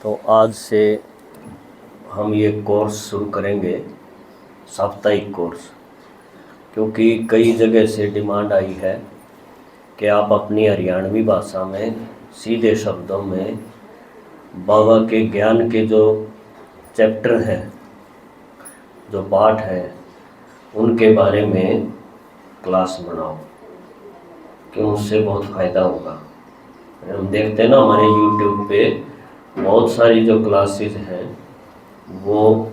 तो आज से हम ये कोर्स शुरू करेंगे, साप्ताहिक कोर्स, क्योंकि कई जगह से डिमांड आई है कि आप अपनी हरियाणवी भाषा में सीधे शब्दों में बाबा के ज्ञान के जो चैप्टर हैं, जो पाठ हैं, उनके बारे में क्लास बनाओ कि उससे बहुत फ़ायदा होगा। हम देखते हैं ना हमारे YouTube पे बहुत सारी जो क्लासेस हैं वो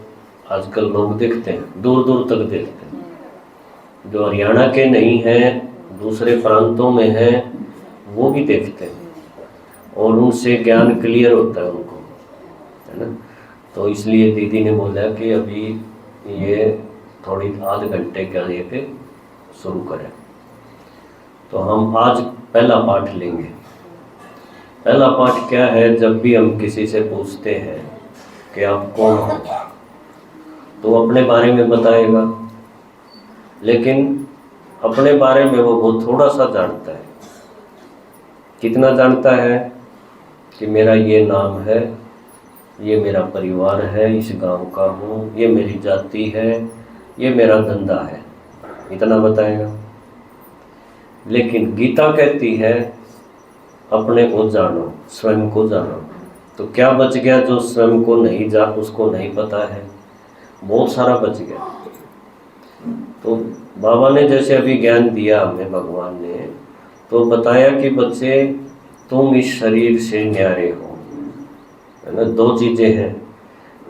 आजकल लोग देखते हैं, दूर दूर तक देखते हैं। जो हरियाणा के नहीं हैं, दूसरे प्रांतों में हैं, वो भी देखते हैं और उनसे ज्ञान क्लियर होता है उनको, है ना। तो इसलिए दीदी ने बोला कि अभी ये थोड़ी आध घंटे के लिए शुरू करें। तो हम आज पहला पाठ लेंगे। पहला पाठ क्या है? जब भी हम किसी से पूछते हैं कि आप कौन हो, तो अपने बारे में बताएगा, लेकिन अपने बारे में वो बहुत थोड़ा सा जानता है। कितना जानता है कि मेरा ये नाम है, ये मेरा परिवार है, इस गांव का हूँ, ये मेरी जाति है, ये मेरा धंधा है, इतना बताएगा। लेकिन गीता कहती है अपने को जानो, स्वयं को जानो। तो क्या बच गया? जो स्वयं को नहीं उसको नहीं पता है, बहुत सारा बच गया। तो बाबा ने जैसे अभी ज्ञान दिया हमें, भगवान ने तो बताया कि बच्चे तुम इस शरीर से न्यारे हो, है ना। दो चीज़ें हैं,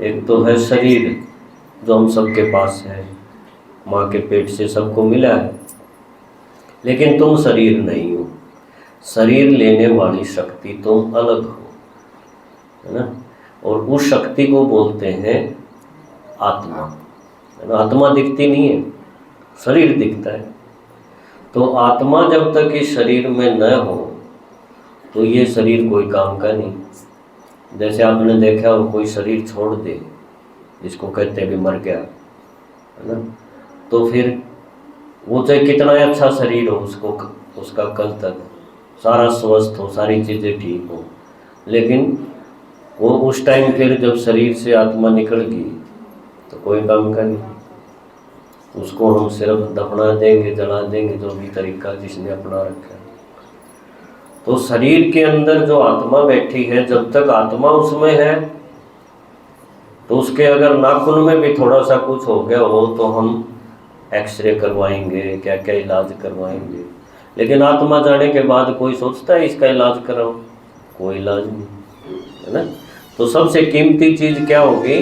एक तो है शरीर जो हम सबके पास है, माँ के पेट से सबको मिला है, लेकिन तुम शरीर नहीं हो। शरीर लेने वाली शक्ति तुम अलग हो, है ना। और उस शक्ति को बोलते हैं आत्मा, है ना। आत्मा दिखती नहीं है, शरीर दिखता है। तो आत्मा जब तक इस शरीर में न हो तो ये शरीर कोई काम का नहीं। जैसे आपने देखा हो कोई शरीर छोड़ दे, जिसको कहते हैं भी मर गया, है ना, तो फिर वो चाहे कितना अच्छा शरीर हो, उसका कल तक सारा स्वस्थ हो, सारी चीज़ें ठीक हो, लेकिन वो उस टाइम फिर जब शरीर से आत्मा निकल गई तो कोई काम का नहीं। उसको हम सिर्फ दफना देंगे, जला देंगे, जो भी तरीका जिसने अपना रखा है। तो शरीर के अंदर जो आत्मा बैठी है, जब तक आत्मा उसमें है तो उसके अगर नाखून में भी थोड़ा सा कुछ हो गया हो तो हम एक्सरे करवाएंगे, क्या क्या इलाज करवाएंगे। लेकिन आत्मा जाने के बाद कोई सोचता है इसका इलाज कराओ? कोई इलाज नहीं, है ना। तो सबसे कीमती चीज़ क्या होगी?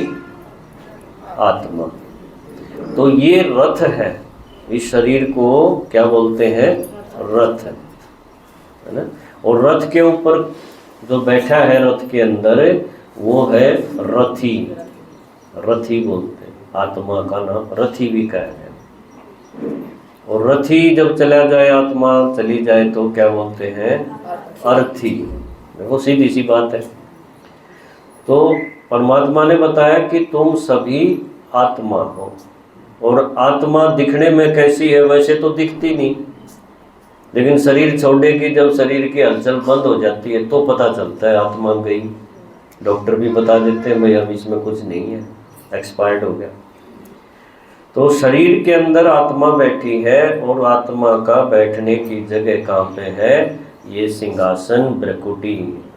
आत्मा। तो ये रथ है, इस शरीर को क्या बोलते हैं? रथ, है ना। और रथ के ऊपर जो बैठा है, रथ के अंदर, वो है रथी। रथी बोलते हैं, आत्मा का नाम रथी भी का है। और रथी जब चला जाए, आत्मा चली जाए, तो क्या बोलते हैं? अर्थी। देखो सीधी सी बात है। तो परमात्मा ने बताया कि तुम सभी आत्मा हो। और आत्मा दिखने में कैसी है? वैसे तो दिखती नहीं, लेकिन शरीर छोड़ेगी, जब शरीर की हलचल बंद हो जाती है तो पता चलता है आत्मा गई। डॉक्टर भी बता देते हैं भाई अब इसमें कुछ नहीं है, एक्सपायर्ड हो गया। तो शरीर के अंदर आत्मा बैठी है, और आत्मा का बैठने की जगह कहाँ पे है? ये सिंहासन ब्रकुटी।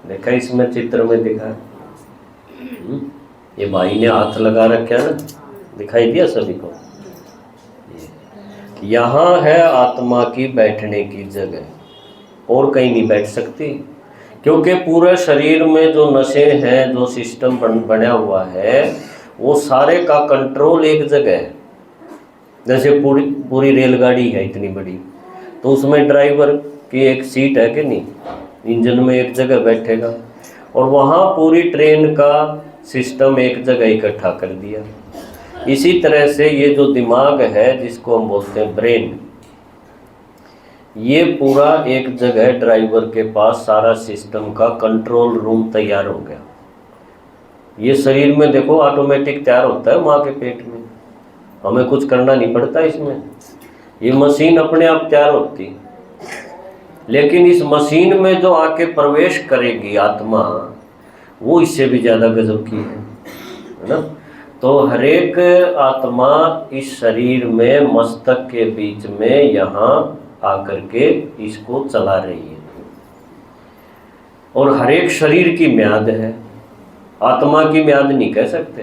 देखा इसमें चित्र में दिखा, ये भाई ने हाथ लगा रखा है ना, दिखाई दिया सभी को। यहाँ है आत्मा की बैठने की जगह, और कहीं नहीं बैठ सकती, क्योंकि पूरे शरीर में जो नशे हैं, जो सिस्टम बना हुआ है, वो सारे का कंट्रोल एक जगह है। जैसे पूरी रेलगाड़ी है इतनी बड़ी, तो उसमें ड्राइवर की एक सीट है कि नहीं, इंजन में एक जगह बैठेगा, और वहाँ पूरी ट्रेन का सिस्टम एक जगह इकट्ठा कर दिया। इसी तरह से ये जो दिमाग है, जिसको हम बोलते हैं ब्रेन, ये पूरा एक जगह ड्राइवर के पास सारा सिस्टम का कंट्रोल रूम तैयार हो गया। ये शरीर में देखो ऑटोमेटिक तैयार होता है माँ के पेट में, हमें कुछ करना नहीं पड़ता इसमें, ये मशीन अपने आप तैयार होती। लेकिन इस मशीन में जो आके प्रवेश करेगी आत्मा, वो इससे भी ज़्यादा गजब की है ना। तो हर एक आत्मा इस शरीर में मस्तक के बीच में यहाँ आकर के इसको चला रही है, और हर एक शरीर की म्याद है, आत्मा की म्याद नहीं कह सकते,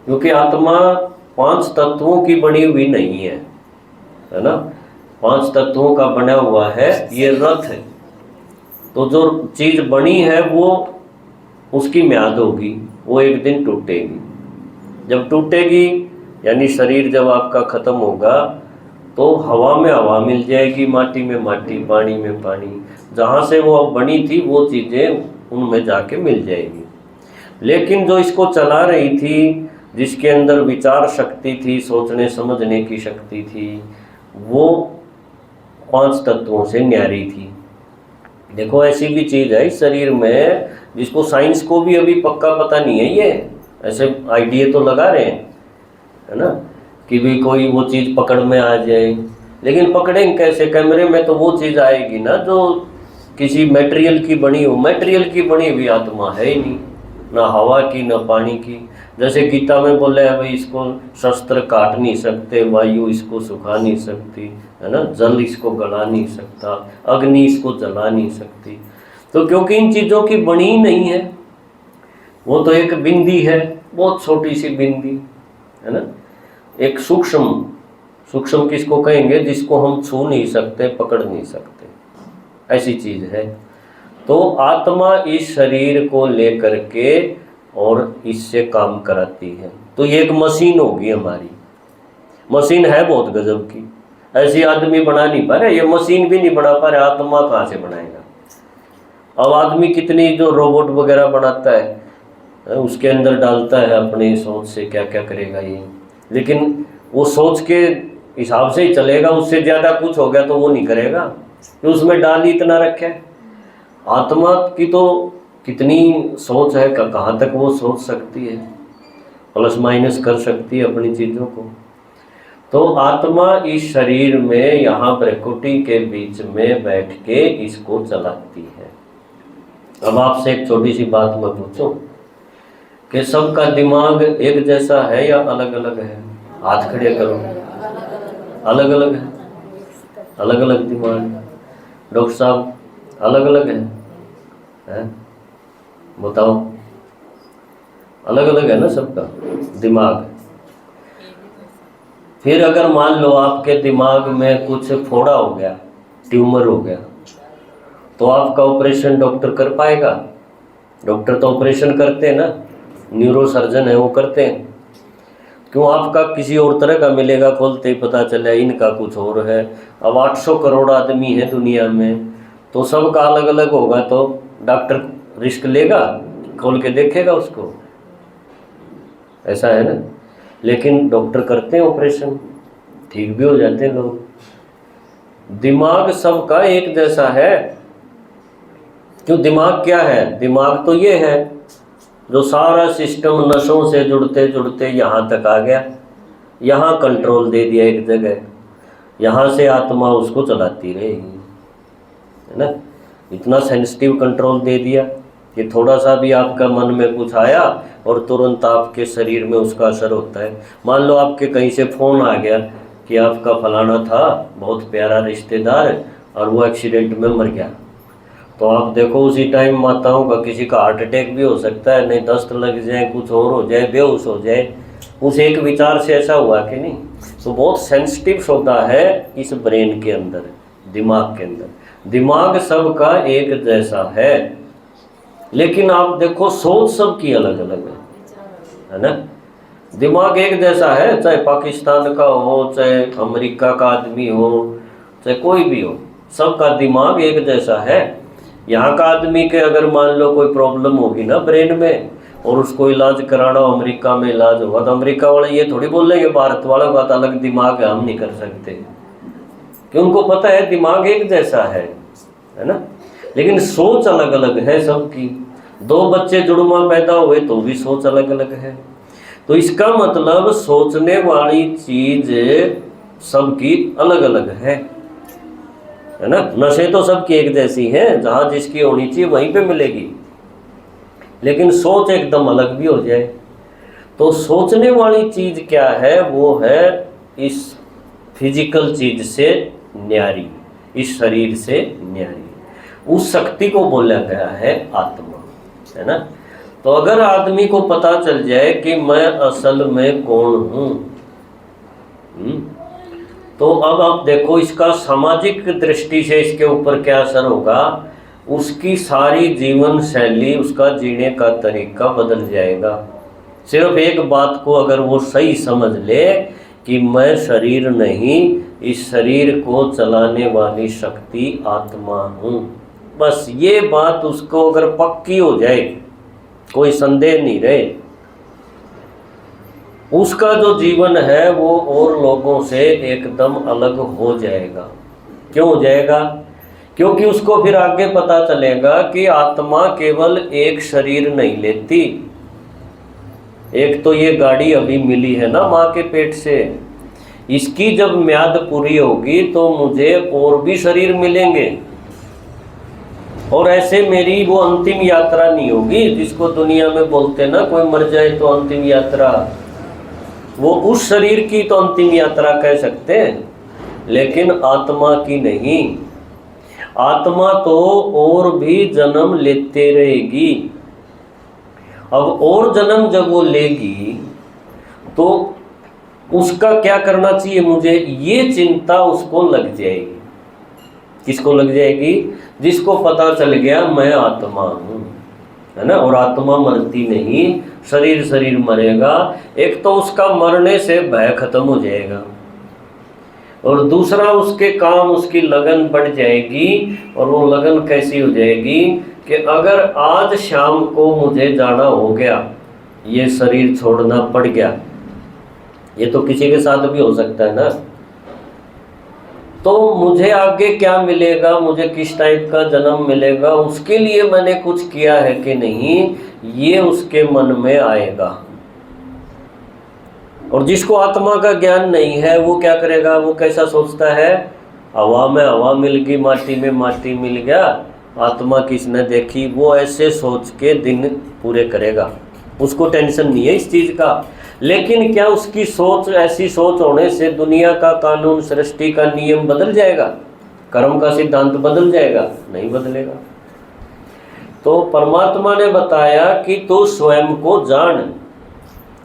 क्योंकि आत्मा 5 तत्वों की बनी हुई नहीं है ना। 5 तत्वों का बना हुआ है ये रथ है, तो जो चीज बनी है वो उसकी म्याद होगी, वो एक दिन टूटेगी। जब टूटेगी यानी शरीर जब आपका खत्म होगा तो हवा में हवा मिल जाएगी, माटी में माटी, पानी में पानी, जहाँ से वो अब बनी थी वो चीज़ें उनमें जाके मिल जाएगी। लेकिन जो इसको चला रही थी, जिसके अंदर विचार शक्ति थी, सोचने समझने की शक्ति थी, वो 5 तत्वों से न्यारी थी। देखो ऐसी भी चीज़ है इस शरीर में जिसको साइंस को भी अभी पक्का पता नहीं है, ये ऐसे आइडिया तो लगा रहे हैं है ना कि भी कोई वो चीज़ पकड़ में आ जाए, लेकिन पकड़ेंगे कैसे? कैमरे में तो वो चीज़ आएगी ना जो किसी मटेरियल की बनी हो। मटेरियल की बनी हुई आत्मा है ही नहीं, ना हवा की ना पानी की। जैसे गीता में बोले है भाई इसको शस्त्र काट नहीं सकते, वायु इसको सुखा नहीं सकती है ना, जल इसको गला नहीं सकता, अग्नि इसको जला नहीं सकती। तो क्योंकि इन चीज़ों की बनी ही नहीं है, वो तो एक बिंदी है, बहुत छोटी सी बिंदी है ना, एक सूक्ष्म किसको कहेंगे? जिसको हम छू नहीं सकते, पकड़ नहीं सकते, ऐसी चीज़ है। तो आत्मा इस शरीर को लेकर के और इससे काम कराती है। तो ये एक मशीन होगी हमारी, मशीन है बहुत गजब की, ऐसी आदमी बना नहीं पा रहे, ये मशीन भी नहीं बना पा रहे, आत्मा कहाँ से बनाएगा? अब आदमी कितनी जो रोबोट वगैरह बनाता है उसके अंदर डालता है अपनी सोच से क्या क्या करेगा ये, लेकिन वो सोच के हिसाब से ही चलेगा, उससे ज़्यादा कुछ हो गया तो वो नहीं करेगा, तो उसमें डाल ही इतना रखे। आत्मा की तो कितनी सोच है, कहाँ तक वो सोच सकती है, प्लस माइनस कर सकती है अपनी चीज़ों को। तो आत्मा इस शरीर में यहाँ प्रकृति के बीच में बैठ के इसको चलाती है। अब आपसे एक छोटी सी बात मैं पूछूं कि सबका दिमाग एक जैसा है या अलग अलग है? हाथ खड़े करो। अलग अलग है, अलग अलग दिमाग। डॉक्टर साहब अलग अलग है? बताओ, अलग अलग है ना सबका दिमाग। फिर अगर मान लो आपके दिमाग में कुछ फोड़ा हो गया, ट्यूमर हो गया, तो आपका ऑपरेशन डॉक्टर कर पाएगा? डॉक्टर तो ऑपरेशन करते हैं ना, न्यूरो सर्जन है वो करते हैं। क्यों आपका किसी और तरह का मिलेगा, खोलते ही पता चले इनका कुछ और है। अब 800 करोड़ आदमी है दुनिया में, तो सबका अलग अलग होगा, तो डॉक्टर रिस्क लेगा, खोल के देखेगा उसको, ऐसा है ना। लेकिन डॉक्टर करते हैं ऑपरेशन, ठीक भी हो जाते हैं लोग। दिमाग सबका एक जैसा है। क्यों? दिमाग क्या है? दिमाग तो ये है जो सारा सिस्टम नसों से जुड़ते जुड़ते यहाँ तक आ गया, यहाँ कंट्रोल दे दिया एक जगह, यहाँ से आत्मा उसको चलाती रहेगी है ना। इतना सेंसिटिव कंट्रोल दे दिया कि थोड़ा सा भी आपका मन में कुछ आया और तुरंत आपके शरीर में उसका असर होता है। मान लो आपके कहीं से फ़ोन आ गया कि आपका फलाना था बहुत प्यारा रिश्तेदार और वो एक्सीडेंट में मर गया, तो आप देखो उसी टाइम माताओं का किसी का हार्ट अटैक भी हो सकता है, नहीं दस्त लग जाए, कुछ और हो जाए, बेहोश हो जाए, उस एक विचार से ऐसा हुआ कि नहीं। तो बहुत सेंसिटिव सौदा है इस ब्रेन के अंदर, दिमाग के अंदर। दिमाग सबका एक जैसा है, लेकिन आप देखो सोच सबकी अलग अलग है ना। दिमाग एक जैसा है, चाहे पाकिस्तान का हो, चाहे अमेरिका का आदमी हो, चाहे कोई भी हो, सबका दिमाग एक जैसा है। यहाँ का आदमी के अगर मान लो कोई प्रॉब्लम होगी ना ब्रेन में और उसको इलाज कराना हो, अमेरिका में इलाज होगा, तो अमेरिका वाले ये थोड़ी बोलेंगे भारत वालों का तो अलग दिमाग है, हम नहीं कर सकते, क्योंकि उनको पता है दिमाग एक जैसा है ना। लेकिन सोच अलग अलग है सबकी। 2 बच्चे जुड़वा पैदा हुए तो भी सोच अलग अलग है। तो इसका मतलब सोचने वाली चीज सबकी अलग अलग है ना। नशे तो सबकी एक जैसी हैं, जहाँ जिसकी होनी चाहिए वहीं पे मिलेगी। लेकिन सोच एकदम अलग भी हो जाए। तो सोचने वाली चीज़ क्या है, वो है इस फिजिकल चीज से न्यारी, इस शरीर से न्यारी, उस शक्ति को बोला गया है आत्मा, है ना। तो अगर आदमी को पता चल जाए कि मैं असल में कौन हूँ, तो अब आप देखो इसका सामाजिक दृष्टि से इसके ऊपर क्या असर होगा। उसकी सारी जीवन शैली, उसका जीने का तरीका बदल जाएगा। सिर्फ एक बात को अगर वो सही समझ ले कि मैं शरीर नहीं, इस शरीर को चलाने वाली शक्ति आत्मा हूँ, बस ये बात उसको अगर पक्की हो जाए, कोई संदेह नहीं रहे, उसका जो जीवन है वो और लोगों से एकदम अलग हो जाएगा। क्यों हो जाएगा? क्योंकि उसको फिर आगे पता चलेगा कि आत्मा केवल एक शरीर नहीं लेती। एक तो ये गाड़ी अभी मिली है ना माँ के पेट से, इसकी जब म्याद पूरी होगी तो मुझे और भी शरीर मिलेंगे, और ऐसे मेरी वो अंतिम यात्रा नहीं होगी जिसको दुनिया में बोलते ना कोई मर जाए तो अंतिम यात्रा, वो उस शरीर की तो अंतिम यात्रा कह सकते हैं, लेकिन आत्मा की नहीं। आत्मा तो और भी जन्म लेते रहेगी। अब और जन्म जब वो लेगी तो उसका क्या करना चाहिए, मुझे ये चिंता उसको लग जाएगी। किसको लग जाएगी? जिसको पता चल गया मैं आत्मा हूँ, है ना। और आत्मा मरती नहीं, शरीर शरीर मरेगा। एक तो उसका मरने से भय खत्म हो जाएगा, और दूसरा उसके काम, उसकी लगन बढ़ जाएगी। और वो लगन कैसी हो जाएगी कि अगर आज शाम को मुझे जाना हो गया, ये शरीर छोड़ना पड़ गया, ये तो किसी के साथ भी हो सकता है ना, तो मुझे आगे क्या मिलेगा, मुझे किस टाइप का जन्म मिलेगा, उसके लिए मैंने कुछ किया है कि नहीं, ये उसके मन में आएगा। और जिसको आत्मा का ज्ञान नहीं है वो क्या करेगा, वो कैसा सोचता है, हवा में हवा मिल गई, माटी में माटी मिल गया, आत्मा किसने देखी, वो ऐसे सोच के दिन पूरे करेगा। उसको टेंशन नहीं है इस चीज़ का। लेकिन क्या उसकी सोच, ऐसी सोच होने से दुनिया का कानून, सृष्टि का नियम बदल जाएगा, कर्म का सिद्धांत बदल जाएगा? नहीं बदलेगा। तो परमात्मा ने बताया कि तू स्वयं को जान,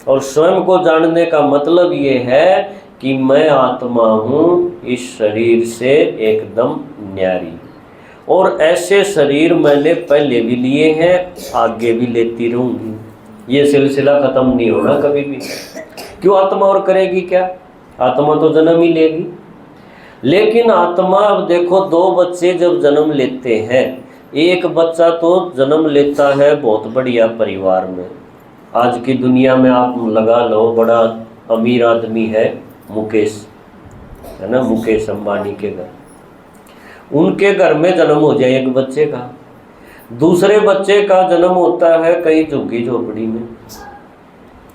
और स्वयं को जानने का मतलब ये है कि मैं आत्मा हूँ, इस शरीर से एकदम न्यारी। और ऐसे शरीर मैंने पहले भी लिए हैं, आगे भी लेती रहूँगी, ये सिलसिला खत्म नहीं होना कभी भी। क्यों? आत्मा और करेगी क्या? आत्मा तो जन्म ही लेगी। लेकिन आत्मा, अब देखो, दो बच्चे जब जन्म लेते हैं, एक बच्चा तो जन्म लेता है बहुत बढ़िया परिवार में। आज की दुनिया में आप लगा लो, बड़ा अमीर आदमी है मुकेश, है ना, मुकेश अंबानी के घर, उनके घर में जन्म हो जाए एक बच्चे का, दूसरे बच्चे का जन्म होता है कहीं झुग्गी झोपड़ी में।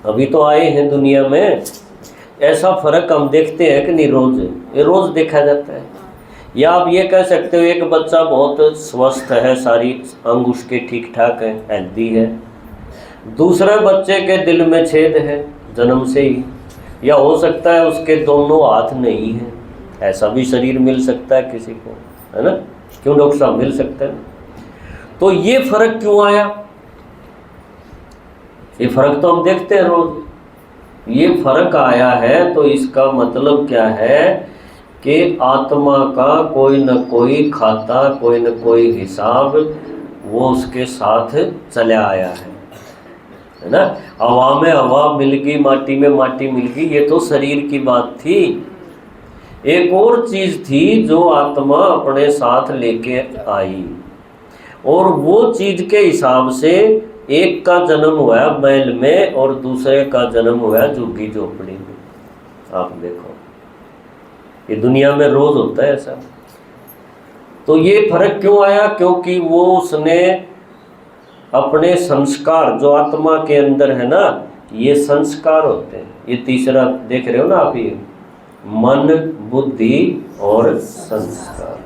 अभी तो आए हैं दुनिया में, ऐसा फर्क हम देखते हैं कि नहीं? रोज देखा जाता है। या आप ये कह सकते हो एक बच्चा बहुत स्वस्थ है, सारी अंग उसके ठीक ठाक है, हेल्दी है, दूसरे बच्चे के दिल में छेद है जन्म से ही, या हो सकता है उसके दोनों हाथ नहीं है, ऐसा भी शरीर मिल सकता है किसी को, है ना। क्यों डॉक्टर साहब? मिल सकता है। तो ये फर्क क्यों आया? ये फर्क तो हम देखते हैं रोज। ये फर्क आया है तो इसका मतलब क्या है कि आत्मा का कोई न कोई खाता, कोई न कोई हिसाब वो उसके साथ चला आया है ना। हवा में हवा मिल गई, माटी में माटी मिल गई, ये तो शरीर की बात थी। एक और चीज थी जो आत्मा अपने साथ लेके आई, और वो चीज के हिसाब से एक का जन्म हुआ महल में और दूसरे का जन्म हुआ झुग्गी झोपड़ी में। आप देखो, ये दुनिया में रोज होता है ऐसा। तो ये फर्क क्यों आया? क्योंकि वो उसने अपने संस्कार, जो आत्मा के अंदर है ना, ये संस्कार होते हैं। ये तीसरा देख रहे हो ना आप, ये मन, बुद्धि और संस्कार।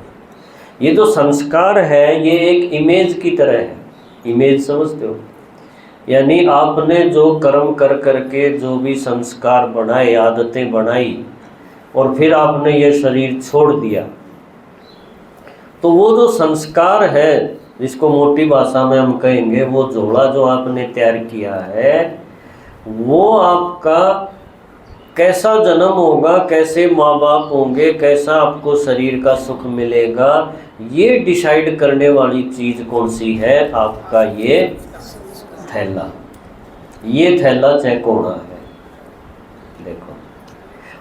ये जो संस्कार है ये एक इमेज की तरह है। इमेज समझते हो? यानी आपने जो कर्म कर करके जो भी संस्कार बनाए, आदतें बनाई, और फिर आपने ये शरीर छोड़ दिया, तो वो जो संस्कार है, जिसको मोटी भाषा में हम कहेंगे वो झोला जो आपने तैयार किया है, वो आपका कैसा जन्म होगा, कैसे माँ बाप होंगे, कैसा आपको शरीर का सुख मिलेगा, ये डिसाइड करने वाली चीज़ कौन सी है? आपका ये थैला। ये थैला चौकोना है। देखो,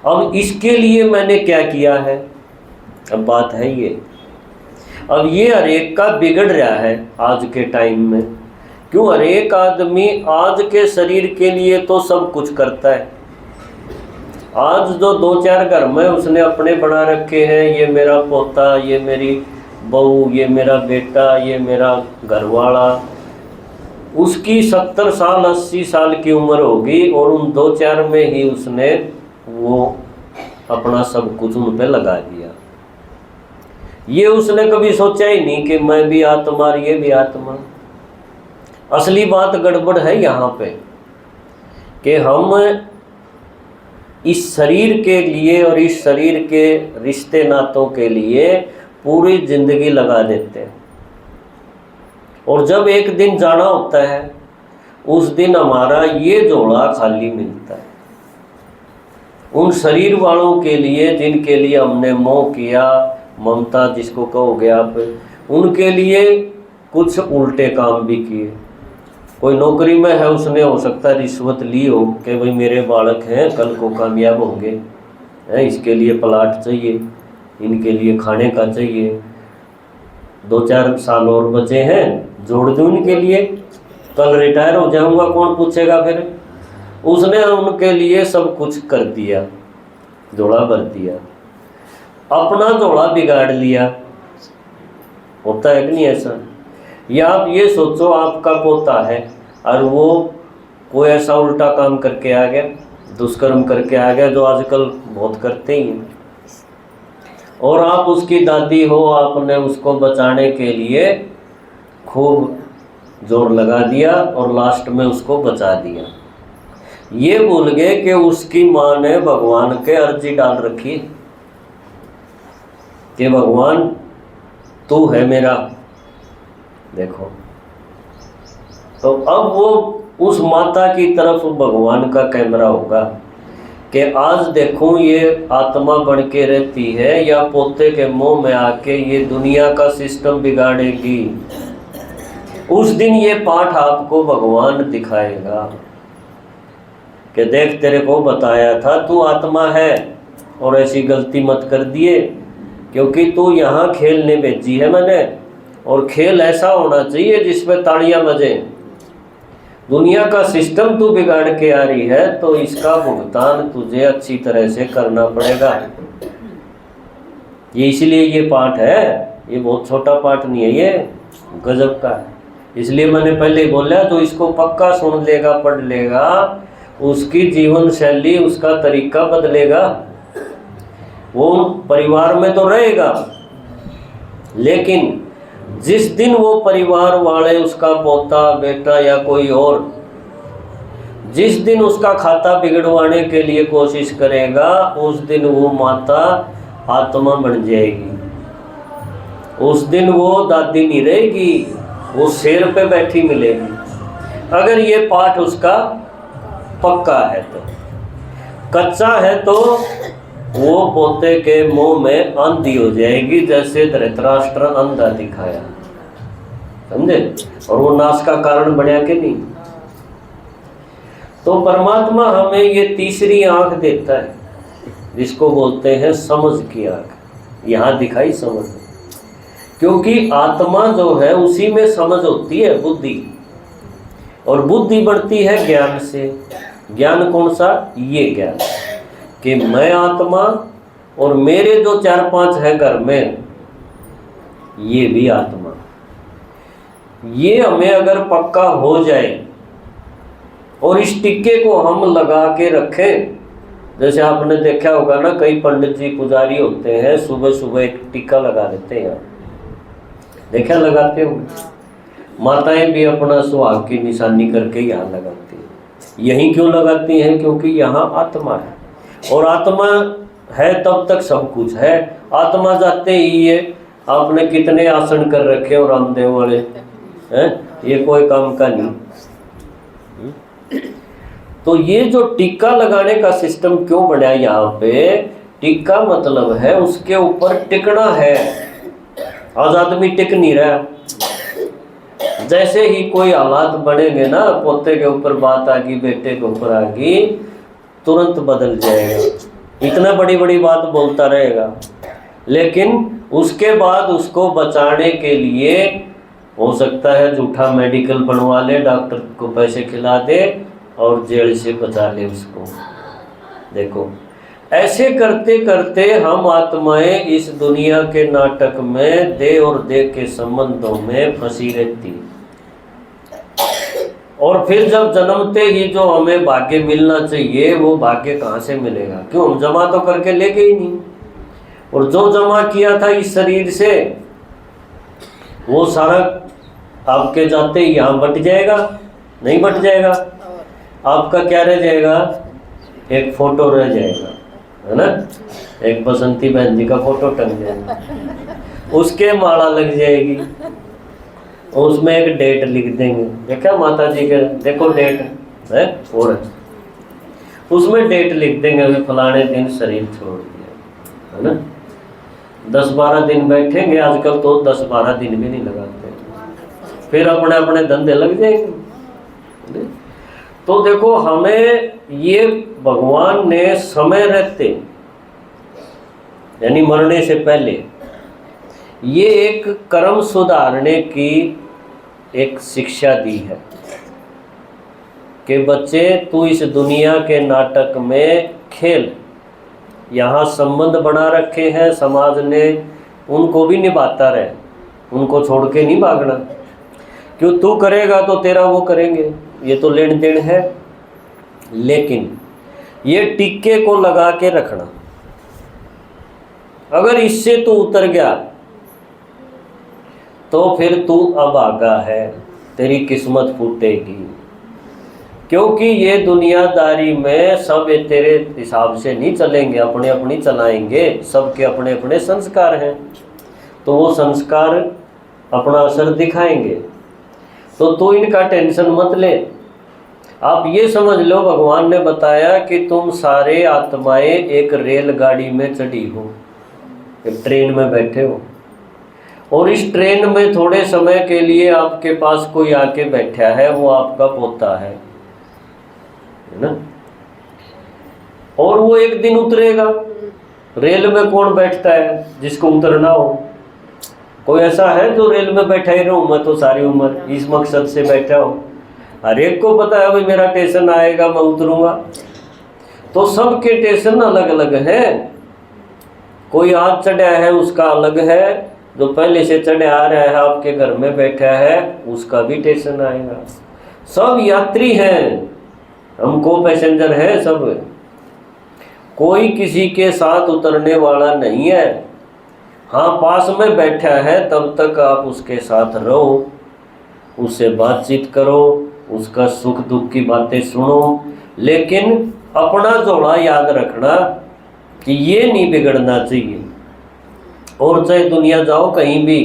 अब इसके लिए मैंने क्या किया है, अब बात है ये। अब ये हर एक का बिगड़ रहा है आज के टाइम में। क्यों? हर एक आदमी आज के शरीर के लिए तो सब कुछ करता है। आज जो 2-4 घर में उसने अपने बना रखे हैं, ये मेरा पोता, ये मेरी बहू, ये मेरा बेटा, ये मेरा घरवाला, उसकी 70 साल 80 साल की उम्र होगी और उन 2-4 में ही उसने वो अपना सब कुछ उन पे लगा दिया। ये उसने कभी सोचा ही नहीं कि मैं भी आत्मा और ये भी आत्मा। असली बात गड़बड़ है यहाँ पे कि हम इस शरीर के लिए और इस शरीर के रिश्ते नातों के लिए पूरी जिंदगी लगा देते हैं, और जब एक दिन जाना होता है उस दिन हमारा ये जोड़ा खाली मिलता है। उन शरीर वालों के लिए जिनके लिए हमने मोह किया, ममता जिसको कहोगे आप, उनके लिए कुछ उल्टे काम भी किए। कोई नौकरी में है, उसने हो सकता है रिश्वत ली हो कि भाई मेरे बालक हैं, कल को कामयाब होंगे, इसके लिए प्लाट चाहिए, इनके लिए खाने का चाहिए, 2-4 साल और बचे हैं, जोड़ दूँ इनके लिए, कल रिटायर हो जाऊंगा, कौन पूछेगा फिर। उसने उनके लिए सब कुछ कर दिया, जोड़ा भर दिया, अपना जोड़ा बिगाड़ लिया। होता है कि नहीं ऐसा? या आप ये सोचो आपका पोता है और वो कोई ऐसा उल्टा काम करके आ गया, दुष्कर्म करके आ गया, जो आजकल बहुत करते ही हैं, और आप उसकी दादी हो, आपने उसको बचाने के लिए खूब जोर लगा दिया और लास्ट में उसको बचा दिया। ये भूल गए कि उसकी माँ ने भगवान के अर्जी डाल रखी कि भगवान तू है मेरा। देखो, तो अब वो उस माता की तरफ भगवान का कैमरा होगा कि आज देखूं ये आत्मा बन के रहती है या पोते के मुंह में आके ये दुनिया का सिस्टम बिगाड़ेगी। उस दिन ये पाठ आपको भगवान दिखाएगा कि देख, तेरे को बताया था तू आत्मा है और ऐसी गलती मत कर दिए, क्योंकि तू यहाँ खेलने भेजी है मैंने, और खेल ऐसा होना चाहिए जिसमें तालियां बजे। दुनिया का सिस्टम तू बिगाड़ के आ रही है, तो इसका भुगतान तुझे अच्छी तरह से करना पड़ेगा। ये इसलिए ये पाठ है, ये बहुत छोटा पाठ नहीं है, ये गजब का है। इसलिए मैंने पहले ही बोला, तो इसको पक्का सुन लेगा, पढ़ लेगा, उसकी जीवन शैली, उसका तरीका बदलेगा। वो परिवार में तो रहेगा, लेकिन जिस दिन वो परिवार वाले, उसका पोता बेटा या कोई और, जिस दिन उसका खाता बिगड़वाने के लिए कोशिश करेगा, उस दिन वो माता आत्मा बन जाएगी। उस दिन वो दादी नहीं रहेगी, वो शेर पे बैठी मिलेगी। अगर ये पाठ उसका पक्का है तो। कच्चा है तो वो पोते के मुंह में अंधी हो जाएगी, जैसे धृतराष्ट्र अंधा दिखाया, समझे, और वो नाश का कारण बनया कि नहीं। तो परमात्मा हमें ये तीसरी आंख देता है, जिसको बोलते हैं समझ की आंख। यहाँ दिखाई समझ, क्योंकि आत्मा जो है उसी में समझ होती है, बुद्धि, और बुद्धि बढ़ती है ज्ञान से। ज्ञान कौन सा? ये ज्ञान कि मैं आत्मा और मेरे जो 4-5 है घर में, ये भी आत्मा। ये हमें अगर पक्का हो जाए और इस टिक्के को हम लगा के रखें, जैसे आपने देखा होगा ना, कई पंडित जी पुजारी होते हैं, सुबह सुबह एक टिक्का लगा देते हैं, देखा लगाते हो। माताएं भी अपना सुहाग की निशानी करके यहाँ लगाती हैं। यहीं क्यों लगाती हैं? क्योंकि यहाँ आत्मा है, और आत्मा है तब तक सब कुछ है। आत्मा जाते ही ये आपने कितने आसन कर रखे और रामदेव वाले हैं, ये कोई काम का नहीं। तो ये जो टीका लगाने का सिस्टम क्यों बनाया यहाँ पे? टीका मतलब है उसके ऊपर टिकना है। आज आदमी टिक नहीं रहा। जैसे ही कोई हालात बढ़ेंगे ना, पोते के ऊपर बात आ गई, बेटे के ऊपर आ गई, तुरंत बदल जाएगा। इतना बड़ी बड़ी बात बोलता रहेगा, लेकिन उसके बाद उसको बचाने के लिए हो सकता है झूठा मेडिकल बनवा ले, डॉक्टर को पैसे खिला दे और जेल से बचा ले उसको। देखो, ऐसे करते करते हम आत्माएं इस दुनिया के नाटक में देह और देह के संबंधों में फंसी रहती। और फिर जब जन्मते ही जो हमें भाग्य मिलना चाहिए, वो भाग्य कहाँ से मिलेगा? क्यों? हम जमा तो करके ले गए ही नहीं। और जो जमा किया था इस शरीर से, वो सारा आपके जाते ही यहाँ बट जाएगा? नहीं बट जाएगा। आपका क्या रह जाएगा? एक फोटो रह जाएगा, है ना? एक बसंती बहन जी का फोटो टंग जाएगा, उसके माला लग जाएगी, उसमें एक डेट लिख देंगे। देखा माता जी के, देखो डेट है, और उसमें डेट लिख देंगे, अभी फलाने दिन शरीर छोड़ दिया, है ना? 10-12 दिन बैठेंगे, आजकल तो 10-12 दिन भी नहीं लगाते, फिर अपने अपने धंधे लग जाएंगे। तो देखो, हमें ये भगवान ने समय रहते, यानी मरने से पहले, ये एक कर्म सुधारने की एक शिक्षा दी है कि बच्चे, तू इस दुनिया के नाटक में खेल। यहाँ संबंध बना रखे हैं समाज ने, उनको भी निभाता रहे, उनको छोड़ के नहीं भागना। क्यों? तू करेगा तो तेरा वो करेंगे, ये तो लेन देन है। लेकिन ये टिक्के को लगा के रखना, अगर इससे तू उतर गया तो फिर तू अभागा है, तेरी किस्मत फूटेगी। क्योंकि ये दुनियादारी में सब तेरे हिसाब से नहीं चलेंगे, अपने अपनी चलाएंगे, सबके अपने अपने संस्कार हैं, तो वो संस्कार अपना असर दिखाएंगे। तो तू इनका टेंशन मत ले। आप ये समझ लो, भगवान ने बताया कि तुम सारे आत्माएं एक रेलगाड़ी में चढ़ी हो, एक ट्रेन में बैठे हो, और इस ट्रेन में थोड़े समय के लिए आपके पास कोई आके बैठा है, वो आपका पोता है ना? और वो एक दिन उतरेगा। रेल में कौन बैठता है जिसको उतरना हो? कोई ऐसा है जो रेल में बैठा ही रहूं मैं तो सारी उम्र, इस मकसद से बैठा हो? हर एक को पता है भाई मेरा स्टेशन आएगा, मैं उतरूंगा। तो सबके स्टेशन अलग अलग है। कोई आज चढ़ा है उसका अलग है, जो पहले से चढ़े आ रहा है आपके घर में बैठा है उसका भी स्टेशन आएगा। सब यात्री हैं, हमको पैसेंजर है सब। कोई किसी के साथ उतरने वाला नहीं है। हाँ, पास में बैठा है तब तक आप उसके साथ रहो, उससे बातचीत करो, उसका सुख दुख की बातें सुनो, लेकिन अपना जोड़ा याद रखना कि ये नहीं बिगड़ना चाहिए। और चाहे दुनिया जाओ कहीं भी,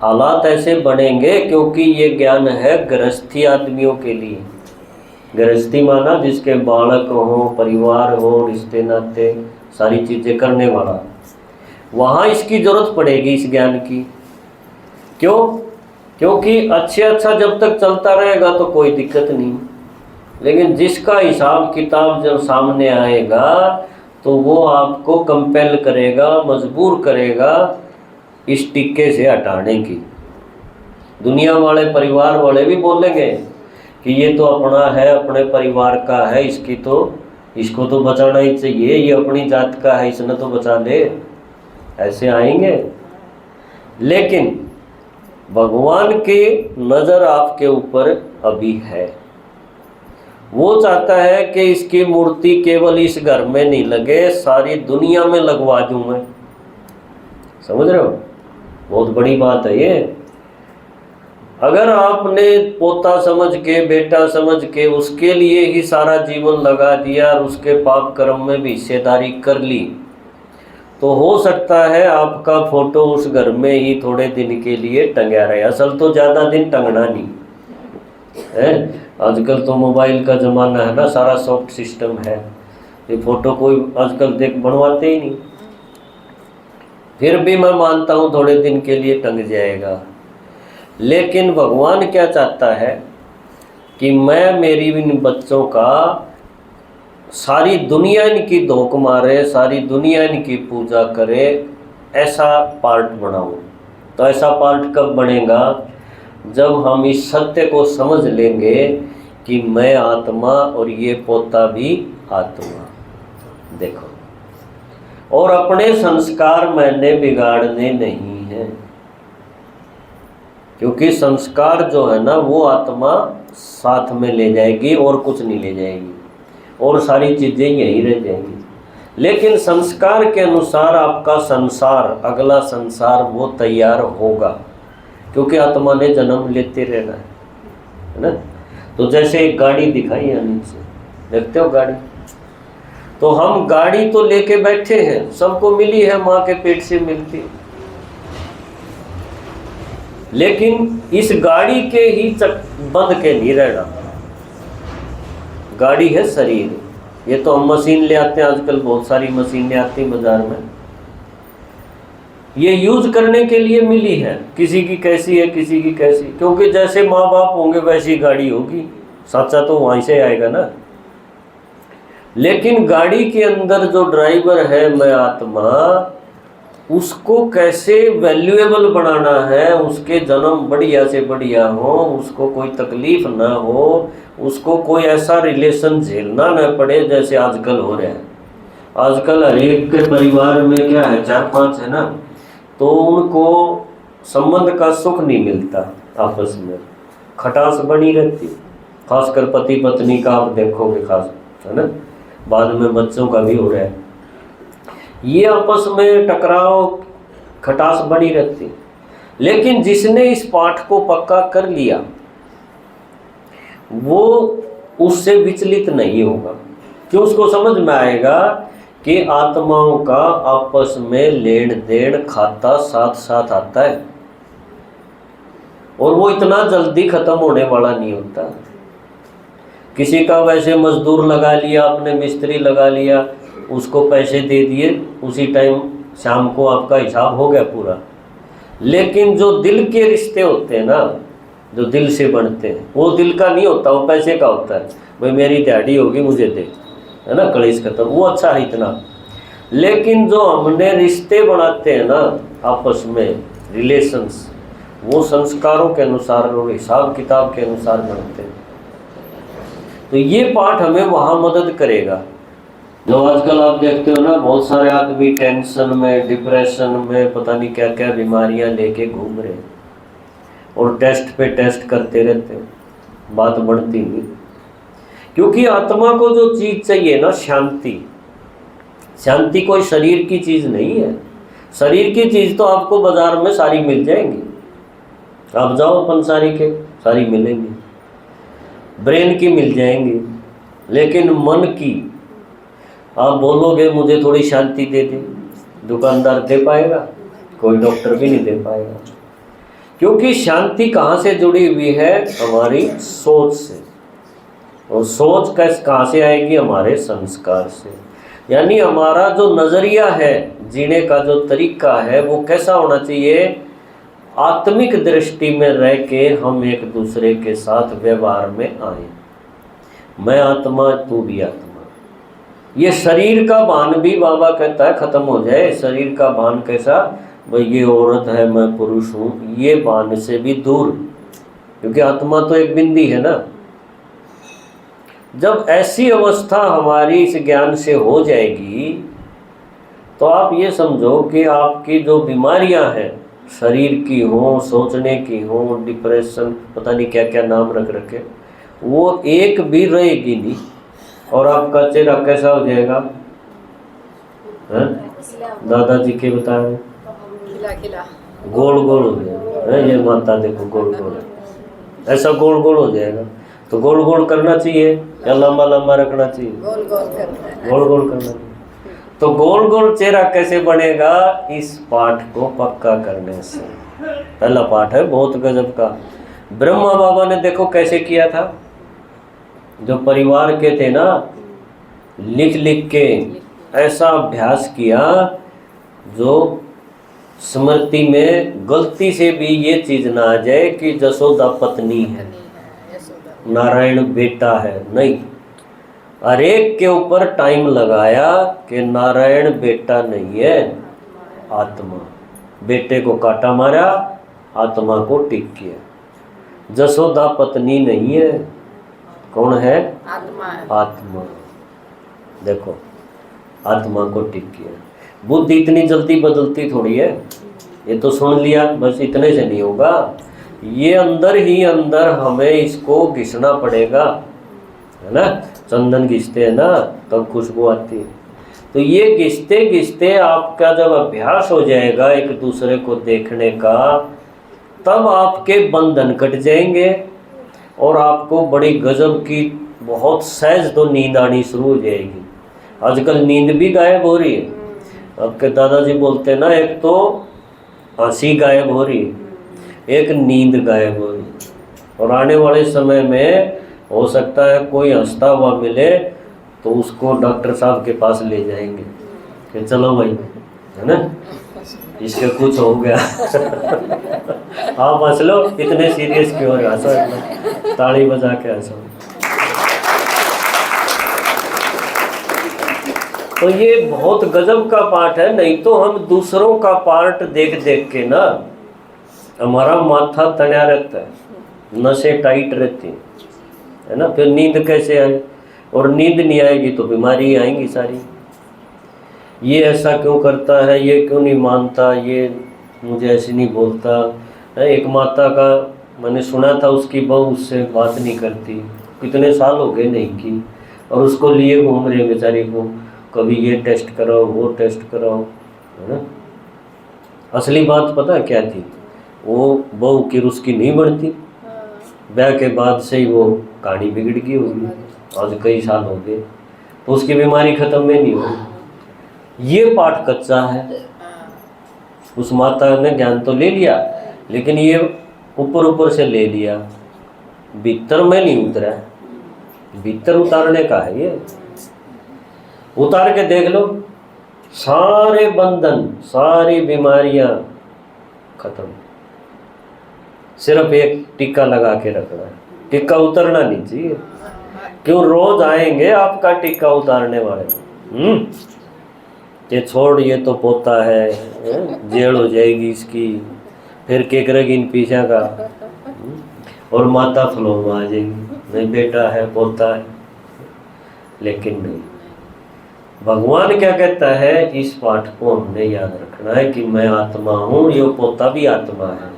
हालात ऐसे बनेंगे, क्योंकि ये ज्ञान है गृहस्थी आदमियों के लिए। गृहस्थी माना जिसके बालक हो, परिवार हो, रिश्ते नाते, सारी चीज़ें करने वाला, वहाँ इसकी जरूरत पड़ेगी इस ज्ञान की। क्यों? क्योंकि अच्छा जब तक चलता रहेगा तो कोई दिक्कत नहीं, लेकिन जिसका हिसाब किताब जब सामने आएगा तो वो आपको कंपेल करेगा, मजबूर करेगा इस टिक्के से हटाने की। दुनिया वाले, परिवार वाले भी बोलेंगे कि ये तो अपना है, अपने परिवार का है, इसको तो बचाना ही चाहिए, ये अपनी जात का है, इसने तो बचा ले, ऐसे आएंगे। लेकिन भगवान की नज़र आपके ऊपर अभी है। वो चाहता है कि इसकी मूर्ति केवल इस घर में नहीं लगे, सारी दुनिया में लगवा दूं मैं। समझ रहे हो? बहुत बड़ी बात है ये। अगर आपने पोता समझ के, बेटा समझ के उसके लिए ही सारा जीवन लगा दिया और उसके पाप कर्म में भी हिस्सेदारी कर ली, तो हो सकता है आपका फोटो उस घर में ही थोड़े दिन के लिए टंगा रहे। असल तो ज़्यादा दिन टंगना नहीं है। आजकल तो मोबाइल का ज़माना है ना, सारा सॉफ्ट सिस्टम है, ये फ़ोटो कोई आजकल देख बनवाते ही नहीं। फिर भी मैं मानता हूँ थोड़े दिन के लिए टंग जाएगा, लेकिन भगवान क्या चाहता है कि मैं मेरी इन बच्चों का, सारी दुनिया इनकी धोख मारे, सारी दुनिया इनकी पूजा करे, ऐसा पार्ट बनाऊं। तो ऐसा पार्ट कब बनेगा? जब हम इस सत्य को समझ लेंगे कि मैं आत्मा और ये पोता भी आत्मा। देखो, और अपने संस्कार मैंने बिगाड़ने नहीं हैं, क्योंकि संस्कार जो है ना वो आत्मा साथ में ले जाएगी और कुछ नहीं ले जाएगी, और सारी चीज़ें यहीं रह जाएंगी। लेकिन संस्कार के अनुसार आपका संसार, अगला संसार वो तैयार होगा, क्योंकि आत्मा ने जन्म लेते रहना है ना। तो जैसे एक गाड़ी दिखाई है नीचे, देखते हो गाड़ी, तो हम गाड़ी तो लेके बैठे हैं, सबको मिली है, माँ के पेट से मिलती, लेकिन इस गाड़ी के ही बंध के नहीं रहना। गाड़ी है शरीर, ये तो हम मशीन ले आते हैं, आजकल बहुत सारी मशीनें आती हैं बाजार में, ये यूज करने के लिए मिली है। किसी की कैसी है, किसी की कैसी, क्योंकि जैसे माँ बाप होंगे वैसी गाड़ी होगी, साचा तो वहीं से आएगा ना। लेकिन गाड़ी के अंदर जो ड्राइवर है मैं आत्मा, उसको कैसे वैल्यूएबल बनाना है, उसके जन्म बढ़िया से बढ़िया हो, उसको कोई तकलीफ ना हो, उसको कोई ऐसा रिलेशन झेलना न पड़े जैसे आजकल हो रहा है। आजकल हर एक के परिवार में क्या है, 4-5 है ना, तो उनको संबंध का सुख नहीं मिलता, आपस में खटास बनी रहती, खासकर पति पत्नी का आप देखोगे, खास है ना, बाद में बच्चों का भी हो रहा है, ये आपस में टकराव खटास बनी रहती। लेकिन जिसने इस पाठ को पक्का कर लिया वो उससे विचलित नहीं होगा, क्यों? उसको समझ में आएगा कि आत्माओं का आपस में लेन देन खाता साथ साथ आता है, और वो इतना जल्दी खत्म होने वाला नहीं होता। किसी का वैसे मजदूर लगा लिया आपने, मिस्त्री लगा लिया, उसको पैसे दे दिए, उसी टाइम शाम को आपका हिसाब हो गया पूरा। लेकिन जो दिल के रिश्ते होते हैं ना, जो दिल से बनते हैं, वो दिल का नहीं होता, वो पैसे का होता है। भाई मेरी दिहाड़ी होगी मुझे दे, है ना, कलेश खत्म, वो अच्छा है इतना। लेकिन जो हमने रिश्ते बनाते हैं ना आपस में, रिलेशंस, वो संस्कारों के अनुसार और हिसाब किताब के अनुसार बनते हैं। तो ये पाठ हमें वहाँ मदद करेगा। जो आजकल आप देखते हो ना, बहुत सारे आदमी टेंशन में, डिप्रेशन में, पता नहीं क्या क्या बीमारियां लेके घूम रहे हैं, और टेस्ट पे टेस्ट करते रहते हैं, बात बढ़ती नहीं। क्योंकि आत्मा को जो चीज़ चाहिए ना, शांति, शांति कोई शरीर की चीज़ नहीं है। शरीर की चीज़ तो आपको बाजार में सारी मिल जाएंगी, आप जाओ पंसारी के, सारी मिलेंगी, ब्रेन की मिल जाएंगी, लेकिन मन की आप बोलोगे मुझे थोड़ी शांति दे दे, दुकानदार दे पाएगा? कोई डॉक्टर भी नहीं दे पाएगा। क्योंकि शांति कहाँ से जुड़ी हुई है? हमारी सोच से, और सोच कहाँ से आएगी? हमारे संस्कार से। यानी हमारा जो नज़रिया है, जीने का जो तरीका है, वो कैसा होना चाहिए? आत्मिक दृष्टि में रह के हम एक दूसरे के साथ व्यवहार में आए। मैं आत्मा, तू भी आत्मा। ये शरीर का भान भी बाबा कहता है खत्म हो जाए। शरीर का भान कैसा? भाई ये औरत है, मैं पुरुष हूँ, ये भान से भी दूर, क्योंकि आत्मा तो एक बिंदी है ना। जब ऐसी अवस्था हमारी इस ज्ञान से हो जाएगी, तो आप ये समझो कि आपकी जो बीमारियां हैं, शरीर की हो, सोचने की हो, डिप्रेशन, पता नहीं क्या क्या नाम रख रखे, वो एक भी रहेगी नहीं, और आपका चेहरा कैसा हो जाएगा? दादाजी के बताए, गोल गोल हो जाएगा। ये माता देखो गोल गोल है। ऐसा गोल गोल हो जाएगा। तो गोल गोल करना चाहिए या लंबा लंबा रखना चाहिए? गोल गोल करना है। गोल गोल करना चाहिए। तो गोल गोल चेहरा कैसे बनेगा? इस पाठ को पक्का करने से। पहला पाठ है बहुत गजब का। ब्रह्मा बाबा ने देखो कैसे किया था, जो परिवार के थे ना, लिख लिख के ऐसा अभ्यास किया जो स्मृति में गलती से भी ये चीज ना आ जाए कि जसोदा पत्नी है, नारायण बेटा है। नहीं, हर एक के ऊपर टाइम लगाया कि नारायण बेटा नहीं है, आत्मा। बेटे को काटा मारा, आत्मा को टिक किया। जसोदा पत्नी नहीं है, कौन है? आत्मा। आत्मा। देखो, आत्मा को टिक किया। बुद्धि इतनी जल्दी बदलती थोड़ी है, ये तो सुन लिया बस इतने से नहीं होगा। ये अंदर ही अंदर हमें इसको घिसना पड़ेगा, है ना। चंदन घिसते हैं ना तब खुशबू आती है। तो ये घिसते घिसते आपका जब अभ्यास हो जाएगा एक दूसरे को देखने का, तब आपके बंधन कट जाएंगे और आपको बड़ी गजब की बहुत सहज तो नींद आनी शुरू हो जाएगी। आजकल नींद भी गायब हो रही है। आपके दादाजी बोलते हैं ना, एक तो हंसी गायब हो रही है, एक नींद गायब हो रही है। और आने वाले समय में हो सकता है कोई हंसता हुआ मिले तो उसको डॉक्टर साहब के पास ले जाएंगे कि चलो भाई, है ना, इसके कुछ हो गया। आप हंस लो, इतने सीरियस क्यों हो रहे? हंसो, ताली बजा के हंसो। तो ये बहुत गजब का पाठ है। नहीं तो हम दूसरों का पार्ट देख देख के ना हमारा माथा तना रहता है, नसें टाइट रहती है ना। फिर नींद कैसे आए? और नींद नहीं आएगी तो बीमारी आएंगी सारी। ये ऐसा क्यों करता है, ये क्यों नहीं मानता, ये मुझे ऐसे नहीं बोलता। एक माता का मैंने सुना था, उसकी बहू उससे बात नहीं करती, कितने साल हो गए नहीं की, और उसको लिए घूम रहे बेचारी को, कभी ये टेस्ट कराओ वो टेस्ट कराओ, है ना। असली बात पता क्या थी? वो बहू की उसकी नहीं बढ़ती, ब्याह के बाद से ही वो कहानी बिगड़ गई होगी। आज कई साल हो गए तो उसकी बीमारी खत्म में नहीं हुई। ये पाठ कच्चा है। उस माता ने ज्ञान तो ले लिया, लेकिन ये ऊपर ऊपर से ले लिया, भीतर में नहीं उतरा। भीतर उतारने का है ये। उतार के देख लो, सारे बंधन, सारी बीमारियां खत्म। सिर्फ एक टीका लगा के रखना है। टीका उतरना नहीं चाहिए। क्यों? रोज आएंगे आपका टीका उतारने वाले। ये छोड़, ये तो पोता है, जेल हो जाएगी इसकी, फिर के करेगी इन पीछा का, और माता फ्लो में आ जाएगी, नहीं बेटा है पोता है। लेकिन नहीं, भगवान क्या कहता है? इस पाठ को हमने याद रखना है कि मैं आत्मा हूँ, ये पोता भी आत्मा है,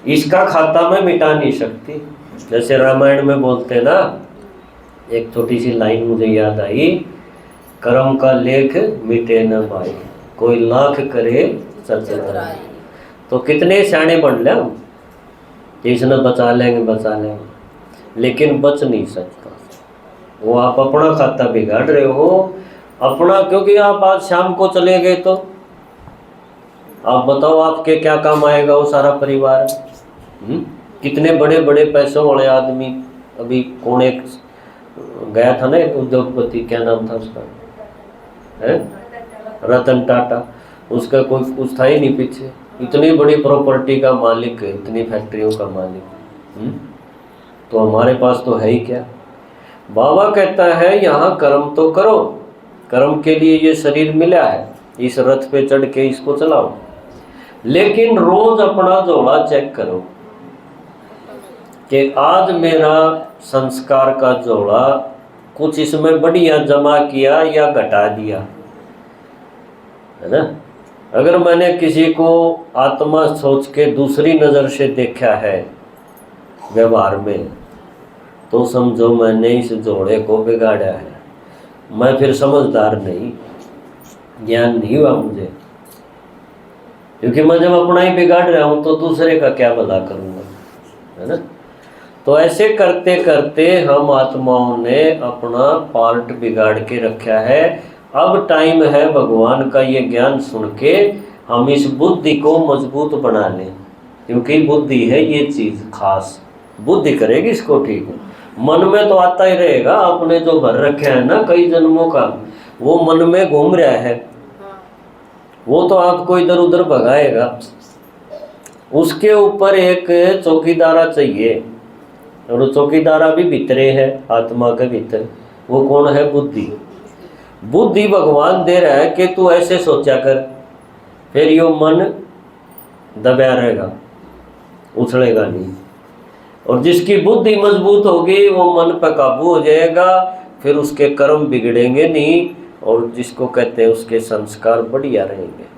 इसका खाता मैं मिटा नहीं सकती। जैसे रामायण में बोलते ना, एक छोटी सी लाइन मुझे याद आई, कर्म का लेख मिटे न भाई, कोई लाख करे सचराई। तो कितने सियाने बन ले हम, इसने बचा लेंगे बचा लेंगे, लेकिन बच नहीं सकता। वो आप अपना खाता बिगाड़ रहे हो अपना। क्योंकि आप आज शाम को चले गए तो आप बताओ आपके क्या काम आएगा वो सारा परिवार। कितने बड़े बड़े पैसों वाले आदमी, अभी कौन एक गया था ना, एक उद्योगपति, क्या नाम था उसका, है रतन टाटा, उसका कोई कुछ था ही नहीं पीछे, इतनी बड़ी प्रॉपर्टी का मालिक, इतनी फैक्ट्रियों का मालिक। तो हमारे पास तो है ही क्या। बाबा कहता है यहाँ कर्म तो करो, कर्म के लिए ये शरीर मिला है, इस रथ पे चढ़ के इसको चलाओ, लेकिन रोज अपना झोला चेक करो कि आज मेरा संस्कार का झोला कुछ इसमें बढ़िया जमा किया या घटा दिया, है ना। अगर मैंने किसी को आत्मा सोच के दूसरी नज़र से देखा है व्यवहार में, तो समझो मैंने इस जोड़े को बिगाड़ा है। मैं फिर समझदार नहीं, ज्ञान नहीं हुआ मुझे, क्योंकि मैं जब अपना ही बिगाड़ रहा हूँ तो दूसरे का क्या भला करूँगा, है ना। तो ऐसे करते करते हम आत्माओं ने अपना पार्ट बिगाड़ के रखा है। अब टाइम है भगवान का ये ज्ञान सुन के हम इस बुद्धि को मजबूत बना लें, क्योंकि बुद्धि है ये चीज़ खास, बुद्धि करेगी इसको ठीक। मन में तो आता ही रहेगा, आपने जो भर रखे है ना कई जन्मों का, वो मन में घूम रहा है, वो तो आपको इधर उधर भगाएगा। उसके ऊपर एक चौकीदारा चाहिए, और वो चौकीदारा भी भीतरे है आत्मा के भीतर। वो कौन है? बुद्धि। बुद्धि भगवान दे रहा है कि तू ऐसे सोचा कर, फिर यो मन दबा रहेगा, उछलेगा नहीं। और जिसकी बुद्धि मजबूत होगी वो मन पर काबू हो जाएगा, फिर उसके कर्म बिगड़ेंगे नहीं, और जिसको कहते हैं उसके संस्कार बढ़िया रहेंगे।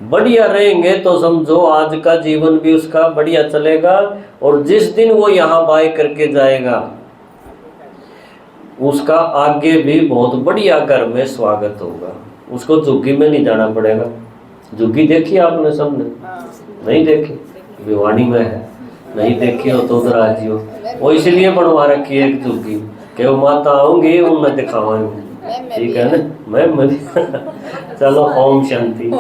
बढ़िया रहेंगे तो समझो आज का जीवन भी उसका बढ़िया चलेगा, और जिस दिन वो यहाँ बाय करके जाएगा उसका आगे भी बहुत बढ़िया घर में स्वागत होगा। उसको झुग्गी में नहीं जाना पड़ेगा। झुग्गी देखी आपने सबने? नहीं देखी? भिवानी में है, नहीं देखी हो तो उधर आ जियो। वो इसलिए बनवा रखी है एक झुग्गी कि वो माता आऊंगी उन्हें दिखाऊंगी, ठीक है ना? मैं चलो ओम शांति।